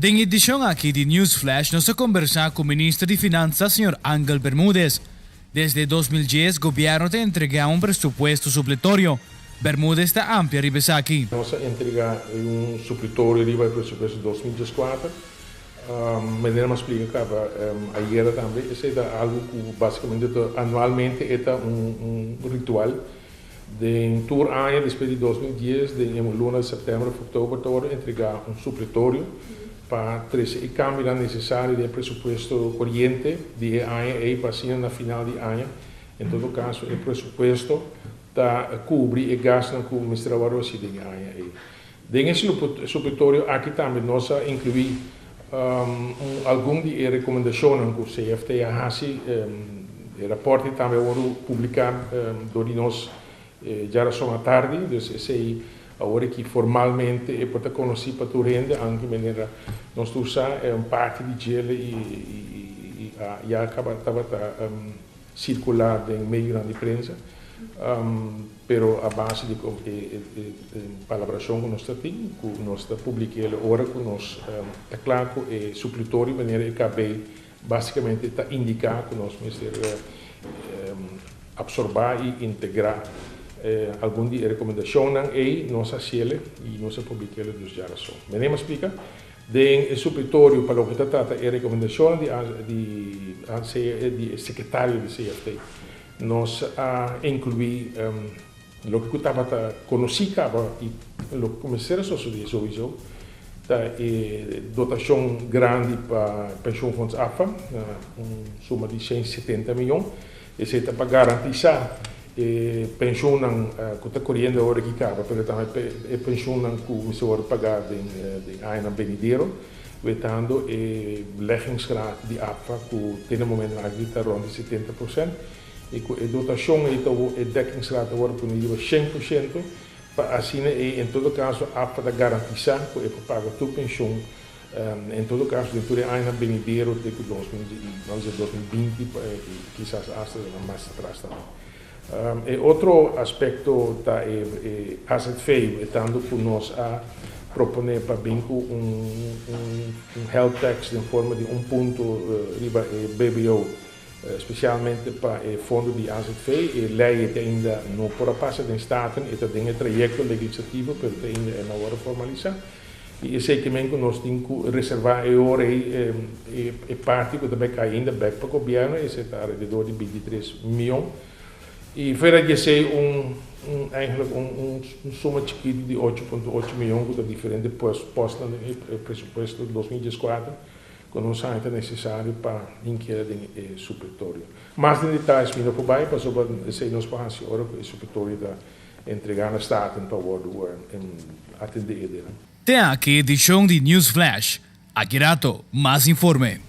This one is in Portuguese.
En edición aquí de Newsflash, nos conversa con el ministro de Finanzas, señor Ángel Bermúdez. Desde 2010, el gobierno te entrega un presupuesto supletorio. Bermúdez está amplia ribes aquí. Nós entregar um supletorio riba do presupuesto 2024. Maneira mais explica ayer também, isso é algo que basicamente anualmente é ritual de tour ano depois de 2010, de luna, setembro, outubro, todo entregar supletório para trazer o câmbio necessário do presupuesto corrente de ano e para na final de ano. Em todo caso, o presupuesto cobre o gasto que o Ministério da Saúde de ano. Nesse supletório aqui também nós incluímos algumas recomendações que o CFT faz. O rapporto também foi publicado por nós já são à tarde, então esse agora que formalmente é para conhecer para o rende, anche maneira nós usamos parte de gelo e já acaba circular em meio grande imprensa, pero a base de colaboração que nós temos, que nós publicamos agora, que nós está claro que é supletório, maneira que cabe basicamente está indicar que nós precisamos absorver e integrar algumas recomendações e nós hacemos e nós publicamos dos gerações. Me nem explica? O supletório para o que trata é recomendação de secretário do CFT. Nós incluímos o que estava conhecido e o que começou a suceder sowieso, dotação grande para pensão fundos AFA, suma de 170 milhões, e se para garantizar pensão que está correndo agora aqui acaba, porque também pensão que o senhor pagar de ano benedero, vetando leggingsgraad de AFA que tem no momento aqui está rond de 70%, e a dotação e dekkingsgraad agora por nível 100%, para assim em todo caso AFA da garantizar que é para pagar tua pensão, em todo caso dentro do ano benedero de 2020, quizás hasta mais atrás também. Outro aspecto da asset fair, estando que nós a proponer para banco health tax em forma de ponto BBO, especialmente para o fundo de asset fair, e lei ainda não por passar em Staten, e tem um trajeto legislativo, mas ainda não hora formalizar. E esse equipamento que nós temos que reservar agora é parte que também cai ainda para o governo, esse está ao redor de 23 milhões. E fora de ser eigenlijk soma chiquita de 8,8 milhões, que está diferente posta no presupuesto de 2014, que não é necessário para inquietar o supletório. Mais de detalhes vindo por baixo, para sobre esse nosso passo agora que o supletório está entregando a Staten para o atender ele. Tem aqui edição de Newsflash. Aqui rato, mais informe.